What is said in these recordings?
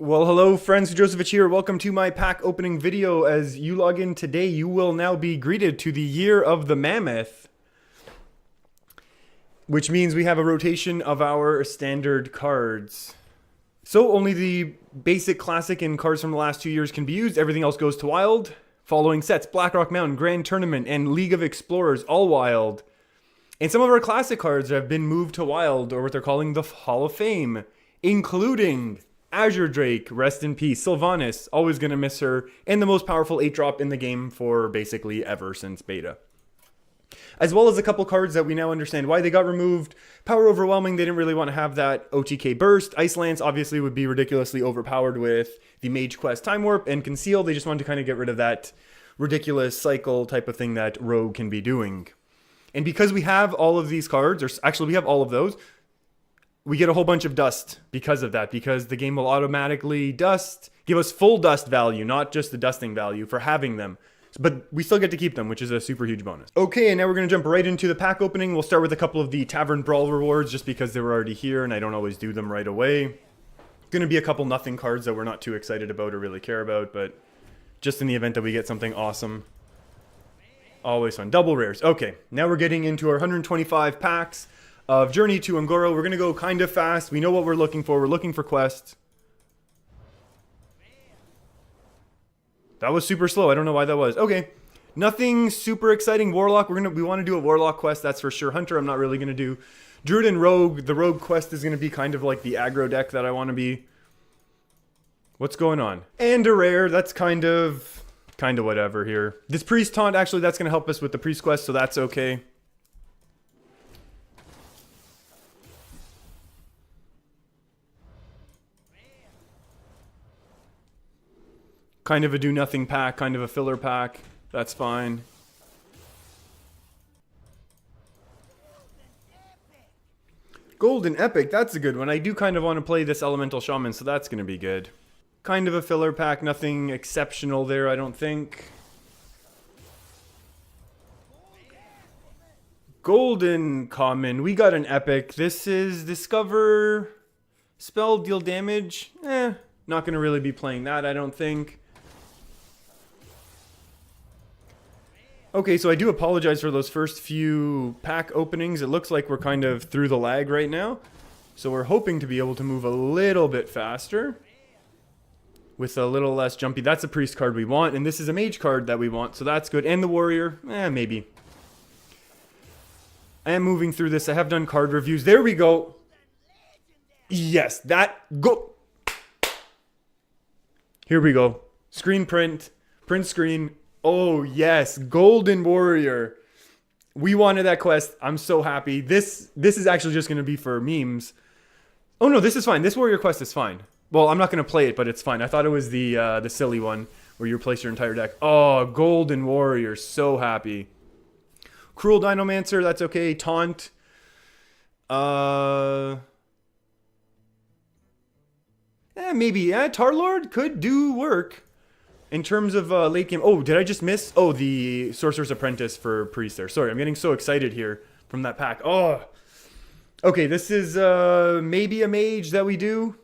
Well, hello friends, Joseph here. Welcome to my pack opening video. As you log in today, you will now be greeted to the year of the Mammoth, which means we have a rotation of our standard cards. So only the basic classic and cards from the last 2 years can be used. Everything else goes to wild. Following sets: Blackrock Mountain, Grand Tournament, and League of Explorers, all wild. And some of our classic cards have been moved to wild, or what they're calling the Hall of Fame, including Azure Drake, rest in peace. Sylvanas, always gonna miss her, and the most powerful 8-drop in the game for basically ever since beta. As well as a couple cards that we now understand why they got removed. Power Overwhelming, they didn't really want to have that OTK burst. Ice Lance obviously would be ridiculously overpowered with the Mage Quest Time Warp, and Conceal, they just wanted to kind of get rid of that ridiculous cycle type of thing that Rogue can be doing. And because we have all of these cards, or actually we have all of those, we get a whole bunch of dust because of that, because the game will automatically give us full dust value, not just the dusting value for having them. But we still get to keep them, which is a super huge bonus. Okay, and now we're going to jump right into the pack opening. We'll start with a couple of the Tavern Brawl rewards, just because they were already here and I don't always do them right away. Going to be a couple nothing cards that we're not too excited about or really care about, but just in the event that we get something awesome. Always fun. Double rares. Okay, now we're getting into our 125 packs of Journey to Goro. We're going to go kind of fast. We know what we're looking for. We're looking for quests. That was super slow. I don't know why that was. Okay. Nothing super exciting. Warlock. We want to do a Warlock quest, that's for sure. Hunter, I'm not really going to do. Druid and Rogue. The Rogue quest is going to be kind of like the aggro deck that I want to be. What's going on? And a rare. That's kind of whatever here. This Priest Taunt, actually, that's going to help us with the Priest quest, so that's okay. Kind of a do-nothing pack, kind of a filler pack. That's fine. Golden Epic, that's a good one. I do kind of want to play this Elemental Shaman, so that's going to be good. Kind of a filler pack, nothing exceptional there, I don't think. Golden Common, we got an Epic. This is Discover Spell, deal damage. Not going to really be playing that, I don't think. Okay, so I do apologize for those first few pack openings. It looks like we're kind of through the lag right now. So we're hoping to be able to move a little bit faster with a little less jumpy. That's a Priest card we want, and this is a Mage card that we want, so that's good. And the Warrior, maybe. I am moving through this. I have done card reviews. There we go. Yes, go. Here we go. Screen print screen. Oh, yes. Golden Warrior. We wanted that quest. I'm so happy. This is actually just going to be for memes. Oh, no, this is fine. This Warrior quest is fine. Well, I'm not going to play it, but it's fine. I thought it was the silly one where you replace your entire deck. Oh, Golden Warrior. So happy. Cruel Dinomancer. That's okay. Taunt. Maybe. Tarlord could do work. In terms of late game... Oh, did I just miss? Oh, the Sorcerer's Apprentice for Priest there. Sorry, I'm getting so excited here from that pack. Oh. Okay, this is maybe a Mage that we do.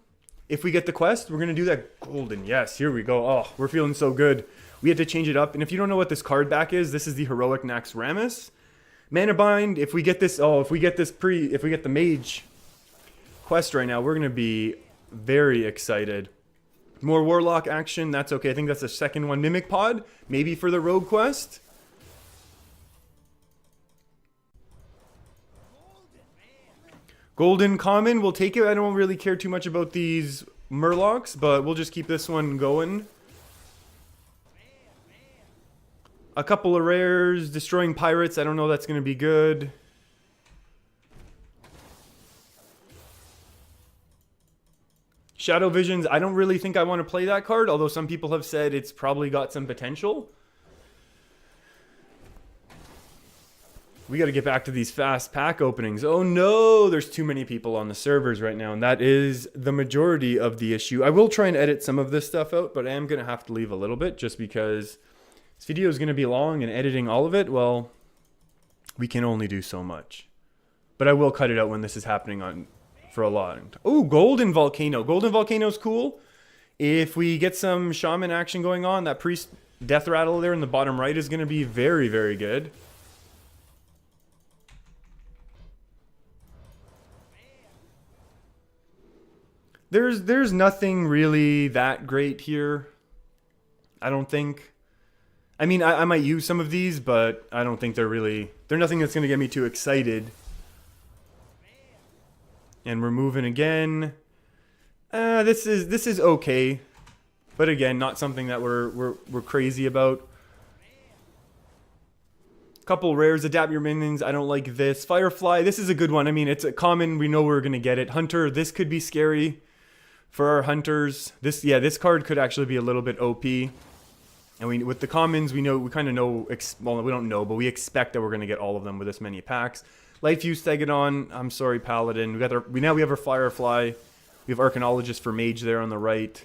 If we get the quest, we're going to do that. Golden, yes, here we go. Oh, we're feeling so good. We had to change it up. And if you don't know what this card back is, this is the Heroic Naxxramas. Mana Bind, if we get this... Oh, if we get the Mage quest right now, we're going to be very excited. More Warlock action, that's okay. I think that's the second one. Mimic Pod, maybe for the Rogue quest. Golden Common, we'll take it. I don't really care too much about these Murlocs, but we'll just keep this one going. A couple of rares. Destroying Pirates, I don't know, that's going to be good. Shadow Visions, I don't really think I want to play that card, although some people have said it's probably got some potential. We got to get back to these fast pack openings. Oh no, there's too many people on the servers right now, and that is the majority of the issue. I will try and edit some of this stuff out, but I am going to have to leave a little bit just because this video is going to be long, and editing all of it, well, we can only do so much. But I will cut it out when this is happening on for a lot. Oh, Golden Volcano. Golden Volcano's cool. If we get some shaman action going on, that priest death rattle there in the bottom right is going to be very, very good. There's nothing really that great here, I don't think. I mean, I might use some of these, but I don't think they're nothing that's going to get me too excited. And we're moving again. This is okay, but again, not something that we're crazy about. Couple rares, adapt your minions. I don't like this. Firefly, this is a good one. I mean, it's a common. We know we're gonna get it. Hunter, this could be scary for our hunters. This card could actually be a little bit OP. And with the commons, we kind of know. Well, we don't know, but we expect that we're gonna get all of them with this many packs. Lightfuse Stegodon. I'm sorry, Paladin. Now we have our Firefly. We have Archaeologist for Mage there on the right.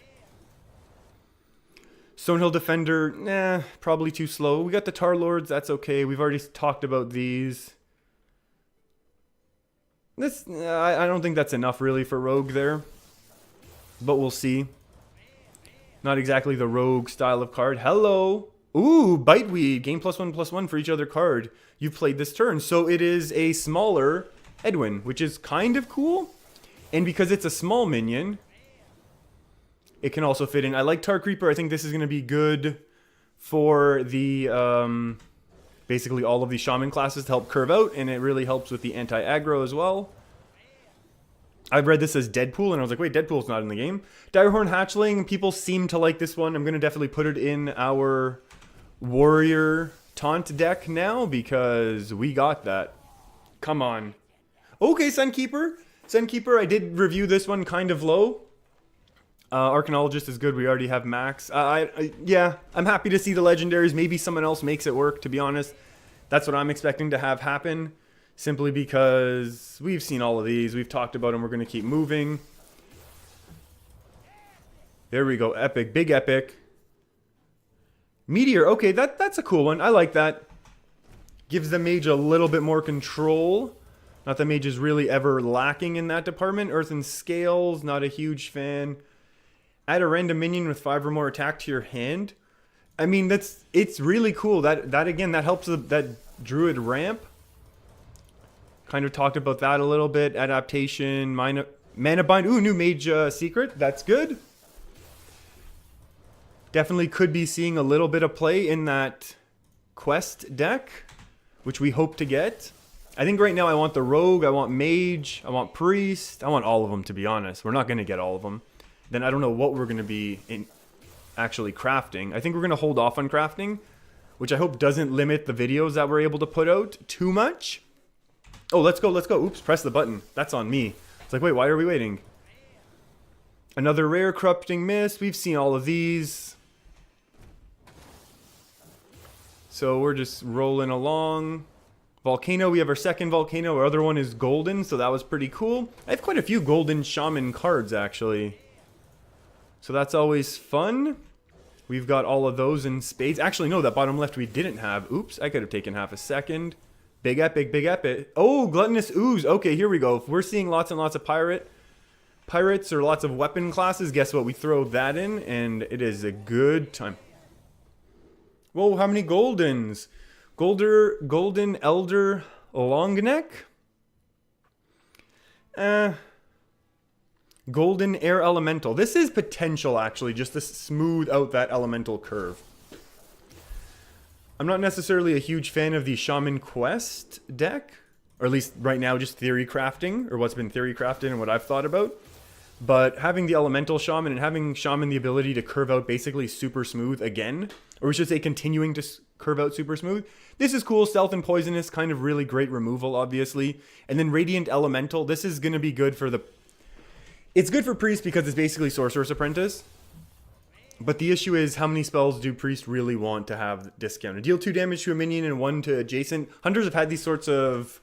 Stonehill Defender, nah, probably too slow. We got the Tar Lords, that's okay. We've already talked about these. I don't think that's enough really for Rogue there. But we'll see. Not exactly the Rogue style of card. Hello! Ooh, Biteweed. Gain +1/+1 for each other card you've played this turn. So it is a smaller Edwin, which is kind of cool. And because it's a small minion, it can also fit in. I like Tar Creeper. I think this is going to be good for the basically all of the Shaman classes to help curve out, and it really helps with the anti-aggro as well. I've read this as Deadpool, and I was like, wait, Deadpool's not in the game. Direhorn Hatchling, people seem to like this one. I'm going to definitely put it in our Warrior Taunt deck now, because we got that. Come on. Okay, Sunkeeper. Sunkeeper, I did review this one kind of low. Archaeologist is good. We already have Max. Yeah, I'm happy to see the legendaries. Maybe someone else makes it work, to be honest. That's what I'm expecting to have happen. Simply because we've seen all of these. We've talked about them. We're going to keep moving. There we go. Epic. Big epic. Meteor. Okay, that's a cool one. I like that. Gives the mage a little bit more control. Not that mage is really ever lacking in that department. Earth and Scales. Not a huge fan. Add a random minion with 5 or more attack to your hand. I mean, it's really cool. That again, that helps that druid ramp. Kind of talked about that a little bit. Adaptation, mana bind. Ooh, new mage secret. That's good. Definitely could be seeing a little bit of play in that quest deck, which we hope to get. I think right now I want the rogue, I want mage, I want priest. I want all of them, to be honest. We're not going to get all of them. Then I don't know what we're going to be actually crafting. I think we're going to hold off on crafting, which I hope doesn't limit the videos that we're able to put out too much. Oh, let's go, let's go. Oops, press the button. That's on me. It's like, wait, why are we waiting? Another rare Corrupting Mist. We've seen all of these. So we're just rolling along. Volcano, we have our second Volcano. Our other one is Golden, so that was pretty cool. I have quite a few Golden Shaman cards, actually. So that's always fun. We've got all of those in spades. Actually, no, that bottom left we didn't have. Oops, I could have taken half a second. Big epic, big epic. Oh, Gluttonous Ooze. Okay, here we go. If we're seeing lots and lots of pirates or lots of weapon classes, guess what? We throw that in, and it is a good time. Whoa, how many Goldens? Golden Elder Longneck? Golden Air Elemental. This is potential, actually, just to smooth out that elemental curve. I'm not necessarily a huge fan of the Shaman Quest deck, or at least right now just theory crafting, or what's been theory crafted and what I've thought about. But having the Elemental Shaman and having Shaman the ability to curve out basically super smooth again, or we should say continuing to curve out super smooth, this is cool. Stealth and Poisonous, kind of really great removal, obviously. And then Radiant Elemental, this is going to be good for the... It's good for Priest because it's basically Sorcerer's Apprentice. But the issue is, how many spells do Priest really want to have discounted? Deal 2 damage to a minion and 1 to adjacent. Hunters have had these sorts of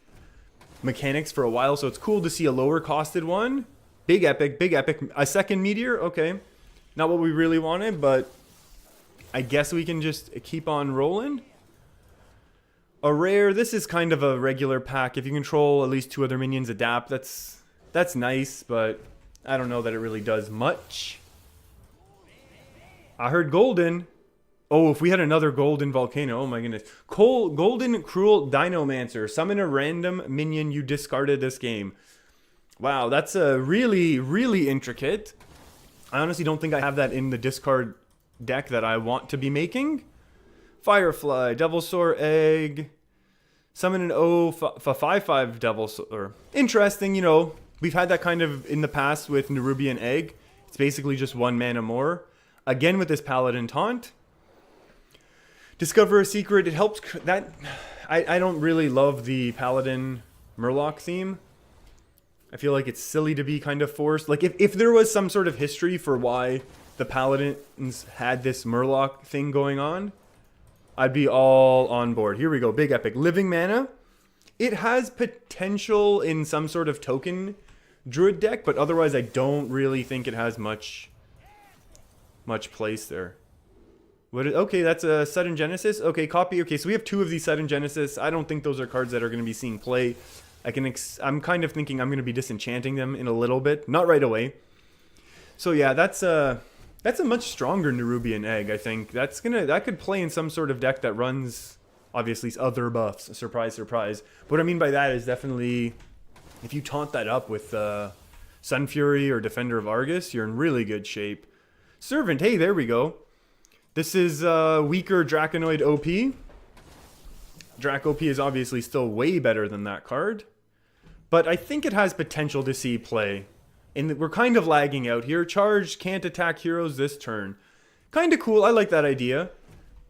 mechanics for a while, so it's cool to see a lower costed one. Big epic, big epic. A second meteor, okay. Not what we really wanted, but I guess we can just keep on rolling. A rare, this is kind of a regular pack. If you control at least 2 other minions, adapt. That's nice, but I don't know that it really does much. I heard golden. Oh, if we had another golden volcano, oh my goodness. Golden Cruel Dinomancer. Summon a random minion you discarded this game. Wow, that's a really, really intricate. I honestly don't think I have that in the discard deck that I want to be making. Firefly, Devilsaur Egg. Summon an O for 5/5 Devilsaur. Interesting, you know. We've had that kind of in the past with Nerubian Egg. It's basically just 1 mana more. Again with this Paladin Taunt. Discover a secret. It helps that. I don't really love the Paladin Murloc theme. I feel like it's silly to be kind of forced. Like if there was some sort of history for why the Paladins had this Murloc thing going on, I'd be all on board. Here we go. Big Epic. Living Mana. It has potential in some sort of token druid deck, but otherwise I don't really think it has much place there. Okay, that's a Sudden Genesis. Okay, copy. Okay, so we have 2 of these Sudden Genesis. I don't think those are cards that are going to be seeing play. I'm kind of thinking I'm going to be disenchanting them in a little bit. Not right away. So yeah, that's a much stronger Nerubian Egg, I think. That could play in some sort of deck that runs, obviously, other buffs. Surprise, surprise. But what I mean by that is definitely, if you taunt that up with Sun Fury or Defender of Argus, you're in really good shape. Servant, hey, there we go. This is weaker Draconoid OP. Drac OP is obviously still way better than that card. But I think it has potential to see play. And we're kind of lagging out here. Charge, can't attack heroes this turn. Kind of cool, I like that idea.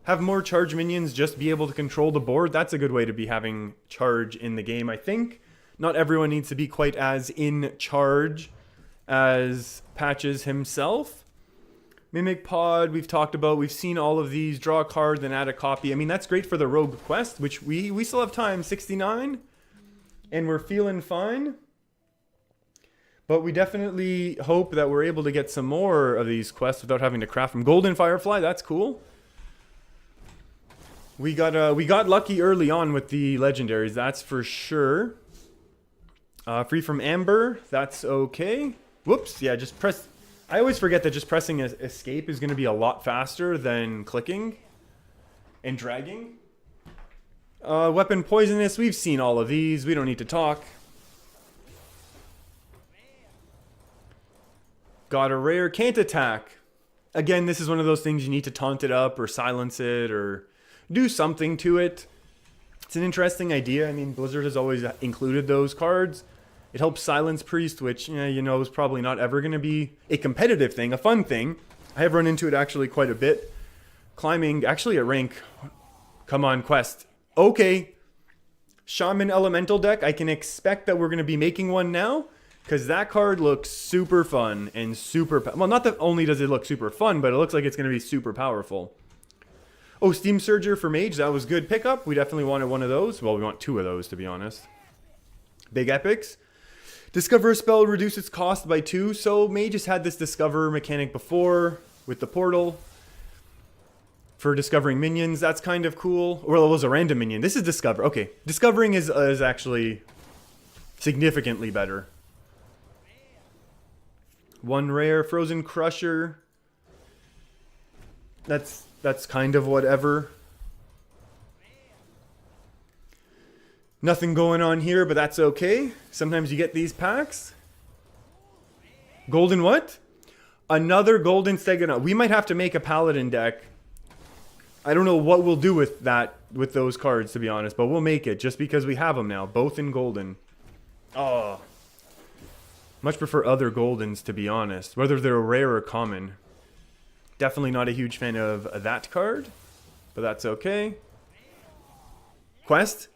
Have more charge minions, just be able to control the board. That's a good way to be having charge in the game, I think. Not everyone needs to be quite as in charge as Patches himself. Mimic Pod, we've talked about. We've seen all of these. Draw a card, then add a copy. I mean, that's great for the Rogue Quest, which we still have time. 69. And we're feeling fine. But we definitely hope that we're able to get some more of these quests without having to craft them. Golden Firefly, that's cool. We got lucky early on with the legendaries, that's for sure. Free from Amber, that's okay. Whoops, yeah, just press... I always forget that just pressing escape is going to be a lot faster than clicking and dragging. Weapon Poisonous, we've seen all of these. We don't need to talk. Got a rare, can't attack. Again, this is one of those things you need to taunt it up or silence it or do something to it. It's an interesting idea. I mean, Blizzard has always included those cards. It helps silence Priest, which, you know, is probably not ever going to be a competitive thing, a fun thing. I have run into it actually quite a bit. Climbing, actually at rank, come on, quest. Okay, Shaman Elemental deck. I can expect that we're going to be making one now, because that card looks super fun and super... Well, not that only does it look super fun, but it looks like it's going to be super powerful. Oh, Steam Surger for Mage, that was good pickup. We definitely wanted one of those. Well, we want 2 of those, to be honest. Big Epics. Discover a spell, reduce its cost by 2. So Mage has had this Discover mechanic before with the portal for discovering minions. That's kind of cool. Or it was a random minion. This is Discover. Okay, discovering is actually significantly better. 1 rare, Frozen Crusher. That's kind of whatever. Nothing going on here, but that's okay. Sometimes you get these packs. Golden what? Another Golden Stegonaut. We might have to make a Paladin deck. I don't know what we'll do with that, with those cards, to be honest, but we'll make it just because we have them now, both in Golden. Oh. Much prefer other Goldens, to be honest, whether they're rare or common. Definitely not a huge fan of that card, but that's okay. Quest?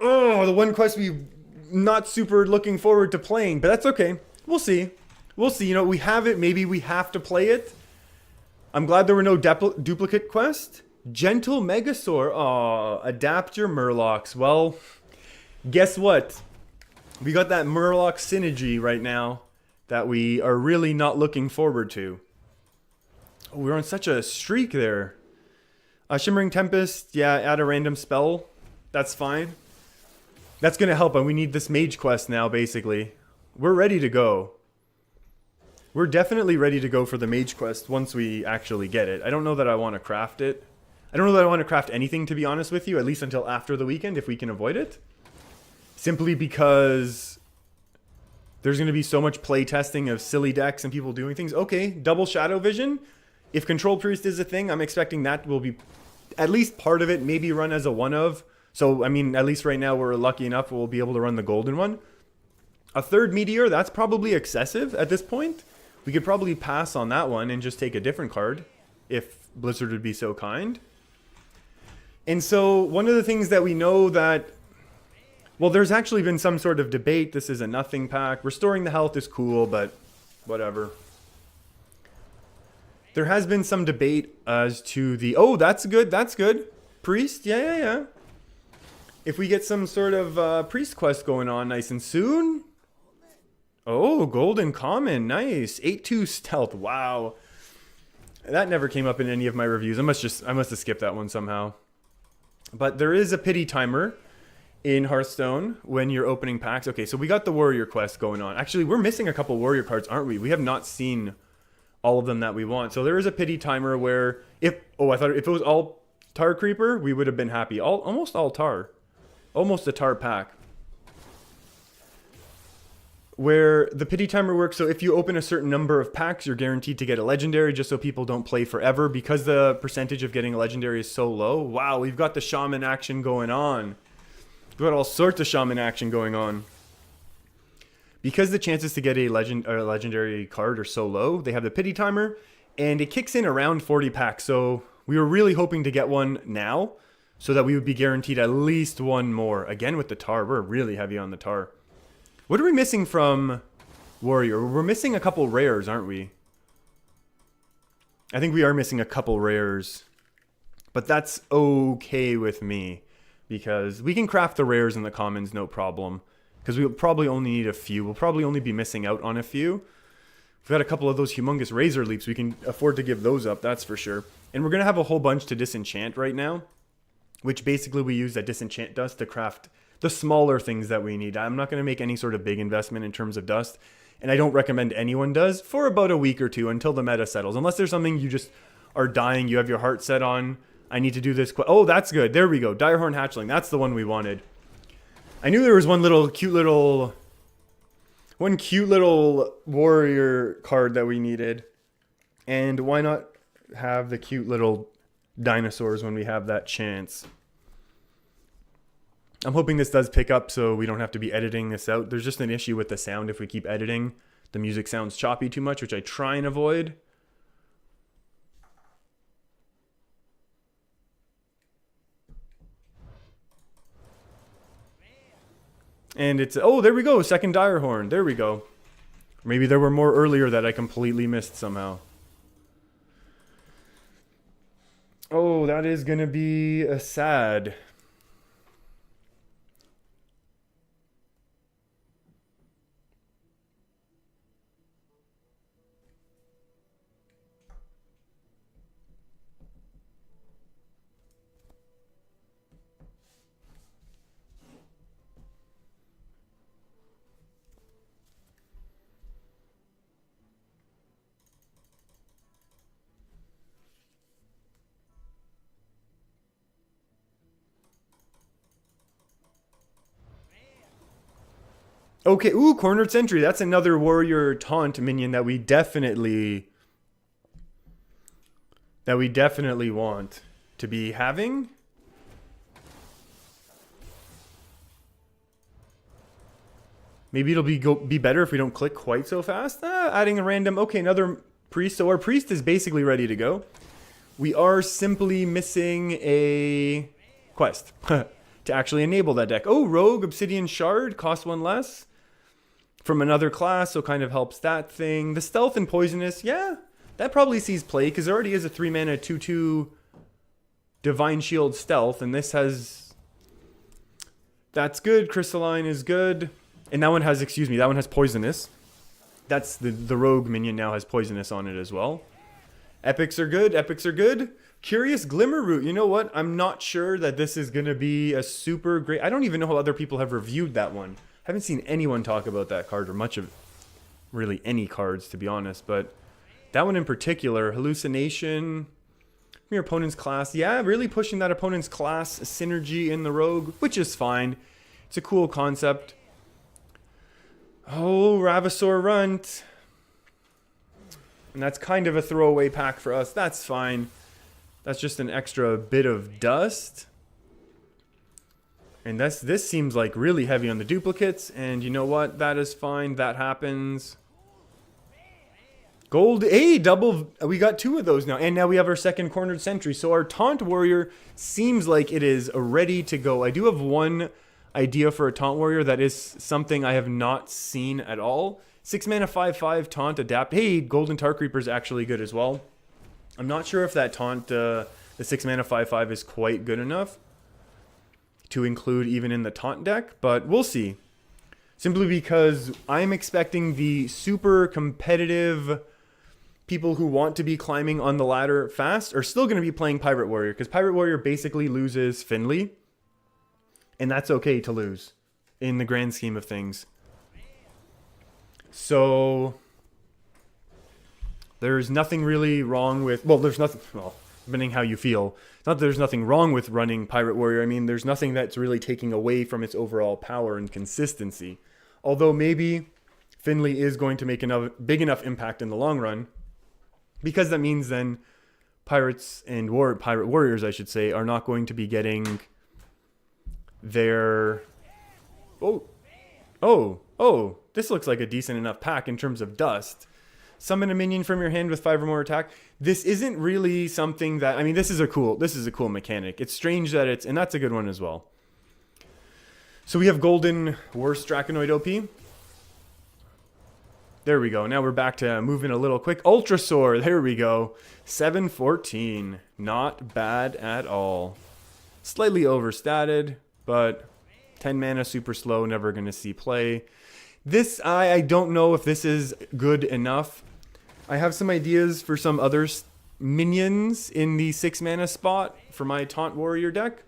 Oh, the one quest we're not super looking forward to playing, but that's okay. We'll see. We'll see. You know, we have it. Maybe we have to play it. I'm glad there were no duplicate quests. Gentle Megasaur. Oh, adapt your Murlocs. Well, guess what? We got that Murloc synergy right now that we are really not looking forward to. Oh, we're on such a streak there. Shimmering Tempest. Yeah, add a random spell. That's fine. That's going to help, and we need this mage quest now, basically. We're ready to go. We're definitely ready to go for the mage quest once we actually get it. I don't know that I want to craft it. I don't know that I want to craft anything, to be honest with you, at least until after the weekend, if we can avoid it. Simply because there's going to be so much play testing of silly decks and people doing things. Okay, double shadow vision. If Control Priest is a thing, I'm expecting that will be at least part of it, maybe run as a one of. So, I mean, at least right now we're lucky enough we'll be able to run the golden one. A third Meteor, that's probably excessive at this point. We could probably pass on that one and just take a different card if Blizzard would be so kind. And so one of the things that we know that, well, there's actually been some sort of debate. This is a nothing pack. Restoring the health is cool, but whatever. There has been some debate as to the, oh, that's good, that's good. Priest, yeah. If we get some sort of priest quest going on nice and soon. Oh, golden common, nice. 8-2 stealth, wow. That never came up in any of my reviews. I must have skipped that one somehow. But there is a pity timer in Hearthstone when you're opening packs. Okay, so we got the warrior quest going on. Actually, we're missing a couple warrior cards, aren't we? We have not seen all of them that we want. So there is a pity timer where if it was all tar creeper, we would have been happy. Almost all tar. Almost a tar pack. Where the pity timer works, so if you open a certain number of packs, you're guaranteed to get a legendary, just so people don't play forever, because the percentage of getting a legendary is so low. Wow, we've got the shaman action going on. We've got all sorts of shaman action going on. Because the chances to get a legendary card are so low, they have the pity timer, and it kicks in around 40 packs. So we were really hoping to get one now, so that we would be guaranteed at least one more. Again with the tar, we're really heavy on the tar. What are we missing from warrior? We're missing a couple rares, aren't we? I think we are missing a couple rares. But that's okay with me, because we can craft the rares and the commons, no problem. Because we'll probably only need a few. We'll probably only be missing out on a few. We've got a couple of those humongous razor leaps. We can afford to give those up, that's for sure. And we're going to have a whole bunch to disenchant right now, which basically we use that disenchant dust to craft the smaller things that we need. I'm not going to make any sort of big investment in terms of dust, and I don't recommend anyone does for about a week or two until the meta settles. Unless there's something you just are dying, you have your heart set on, I need to do this. Oh, that's good. There we go. Direhorn Hatchling. That's the one we wanted. I knew there was one cute little warrior card that we needed. And why not have the cute little dinosaurs when we have that chance? I'm hoping this does pick up so we don't have to be editing this out. There's just an issue with the sound if we keep editing. The music sounds choppy too much, which I try and avoid. And it's, oh, there we go, second Direhorn. There we go. Maybe there were more earlier that I completely missed somehow. Oh, that is going to be a sad. Okay, ooh, Cornered Sentry. That's another warrior taunt minion that we definitely want to be having. Maybe it'll be better if we don't click quite so fast. Adding a random, okay, another priest. So our priest is basically ready to go. We are simply missing a quest to actually enable that deck. Oh, Rogue, Obsidian Shard, cost one less. From another class, so kind of helps that thing. The Stealth and Poisonous, yeah, that probably sees play, because there already is a 3-mana 2/2 Divine Shield Stealth, and this has... That's good, Crystalline is good. And that one has, that one has Poisonous. That's the Rogue minion now has Poisonous on it as well. Epics are good, epics are good. Curious Glimmer Root, you know what? I'm not sure that this is going to be a super great... I don't even know how other people have reviewed that one. I haven't seen anyone talk about that card or much of it. really any cards, to be honest. But that one in particular, hallucination, your opponent's class. Yeah, really pushing that opponent's class synergy in the rogue, which is fine. It's a cool concept. Oh, Ravasaur Runt. And that's kind of a throwaway pack for us. That's fine. That's just an extra bit of dust. And this seems like really heavy on the duplicates. And you know what? That is fine. That happens. Gold A double. We got 2 of those now. And now we have our second cornered sentry. So our Taunt Warrior seems like it is ready to go. I do have one idea for a Taunt Warrior that is something I have not seen at all. 6 mana 5/5 Taunt Adapt. Hey, Golden Tar Creeper is actually good as well. I'm not sure if that Taunt, the 6 mana 5/5 is quite good enough to include even in the Taunt deck, but we'll see. Simply because I'm expecting the super competitive people who want to be climbing on the ladder fast are still going to be playing Pirate Warrior, because Pirate Warrior basically loses Finley, and that's okay to lose in the grand scheme of things. So there's nothing really wrong with, well, there's nothing, well, depending how you feel. It's not that there's nothing wrong with running Pirate Warrior. I mean, there's nothing that's really taking away from its overall power and consistency. Although maybe Finley is going to make a big enough impact in the long run, because that means then Pirates and Pirate Warriors, I should say, are not going to be getting their... Oh, this looks like a decent enough pack in terms of dust. Summon a minion from your hand with 5 or more attack. This isn't really something that, I mean, this is a cool mechanic. It's strange that it's, and that's a good one as well. So we have Golden Worst Draconoid OP. There we go. Now we're back to moving a little quick. Ultrasaur, there we go. 714. Not bad at all. Slightly overstated, but 10 mana, super slow, never going to see play. This, I don't know if this is good enough. I have some ideas for some other minions in the 6 mana spot for my Taunt Warrior deck.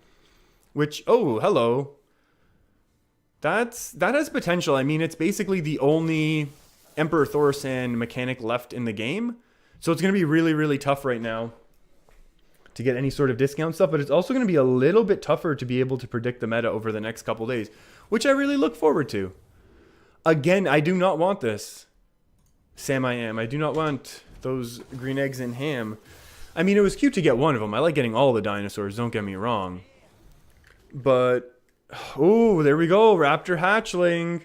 Which, oh, hello. That has potential. I mean, it's basically the only Emperor Thaurissan mechanic left in the game. So it's going to be really, really tough right now to get any sort of discount stuff. But it's also going to be a little bit tougher to be able to predict the meta over the next couple days, which I really look forward to. Again, I do not want this. Sam I am. I do not want those green eggs and ham. I mean, it was cute to get one of them. I like getting all the dinosaurs, don't get me wrong. But, oh, there we go. Raptor Hatchling.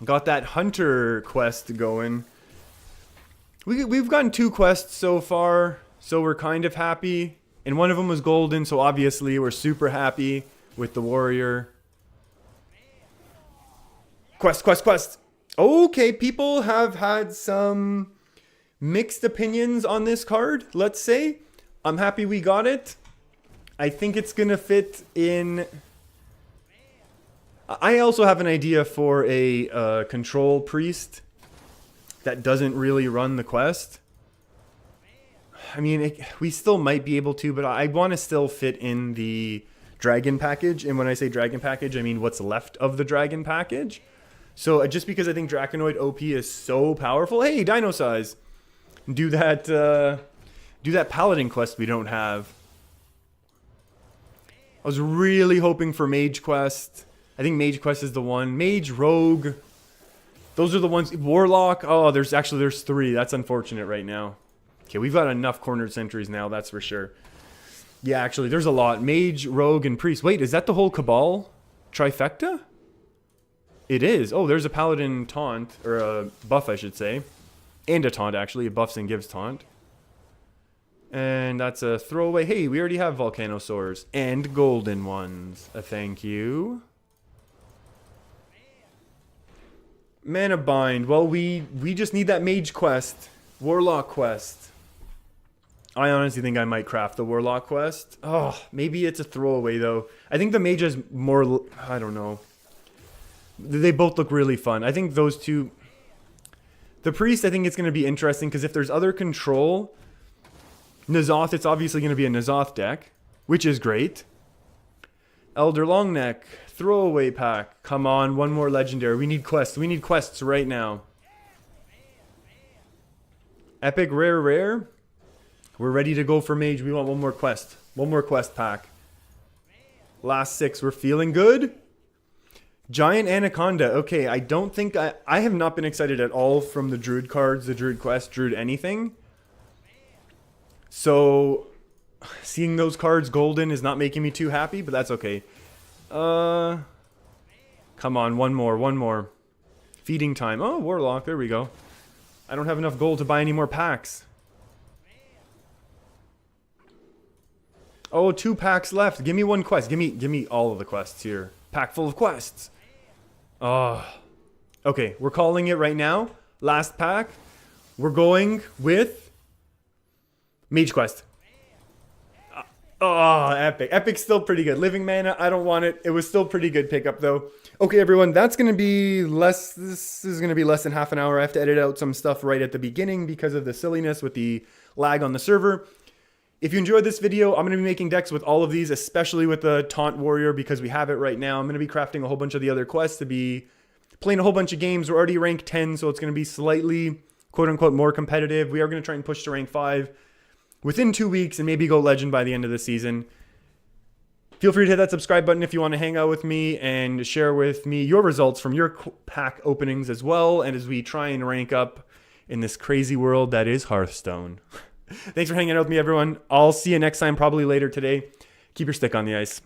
Got that Hunter quest going. We've gotten 2 quests so far, so we're kind of happy. And one of them was golden, so obviously we're super happy with the warrior. Quest. Okay, people have had some mixed opinions on this card, let's say. I'm happy we got it. I think it's going to fit in... I also have an idea for a control priest that doesn't really run the quest. I mean, we still might be able to, but I want to still fit in the dragon package. And when I say dragon package, I mean what's left of the dragon package. So just because I think Draconoid OP is so powerful, hey, Dino Size, do that Paladin quest we don't have. I was really hoping for Mage Quest. I think Mage Quest is the one. Mage, Rogue, those are the ones. Warlock, oh, there's 3. That's unfortunate right now. Okay, we've got enough cornered sentries now, that's for sure. Yeah, actually, there's a lot. Mage, Rogue, and Priest. Wait, is that the whole Cabal trifecta? It is. Oh, there's a Paladin taunt, or a buff, I should say. And a taunt, actually. It buffs and gives taunt. And that's a throwaway. Hey, we already have Volcanosaurs. And golden ones. Thank you. Mana Bind. Well, we just need that Mage quest. Warlock quest. I honestly think I might craft the Warlock quest. Oh, maybe it's a throwaway, though. I think the Mage is more... I don't know. They both look really fun. I think those two... The Priest, I think it's going to be interesting, because if there's other control... N'Zoth, it's obviously going to be a N'Zoth deck, which is great. Elder Longneck, throwaway pack. Come on, one more legendary. We need quests. We need quests right now. Epic, rare, rare. We're ready to go for mage. We want one more quest. One more quest pack. Last 6. We're feeling good. Giant Anaconda. Okay, I don't think I have not been excited at all from the Druid cards, the Druid quest, Druid anything. So, seeing those cards golden is not making me too happy, but that's okay. Come on, one more. Feeding time. Oh, Warlock, there we go. I don't have enough gold to buy any more packs. Oh, 2 packs left. Give me one quest. Give me all of the quests here. Pack full of quests. Oh. Okay, we're calling it right now. Last pack. We're going with Mage Quest. Oh, epic. Epic's still pretty good. Living Mana, I don't want it. It was still pretty good pickup though. Okay, everyone, that's going to be less. This is going to be less than half an hour. I have to edit out some stuff right at the beginning because of the silliness with the lag on the server. If you enjoyed this video, I'm going to be making decks with all of these, especially with the Taunt Warrior because we have it right now. I'm going to be crafting a whole bunch of the other quests to be playing a whole bunch of games. We're already rank 10, so it's going to be slightly, quote-unquote, more competitive. We are going to try and push to rank 5 within 2 weeks and maybe go Legend by the end of the season. Feel free to hit that subscribe button if you want to hang out with me and share with me your results from your pack openings as well, and as we try and rank up in this crazy world that is Hearthstone. Thanks for hanging out with me, everyone. I'll see you next time, probably later today. Keep your stick on the ice.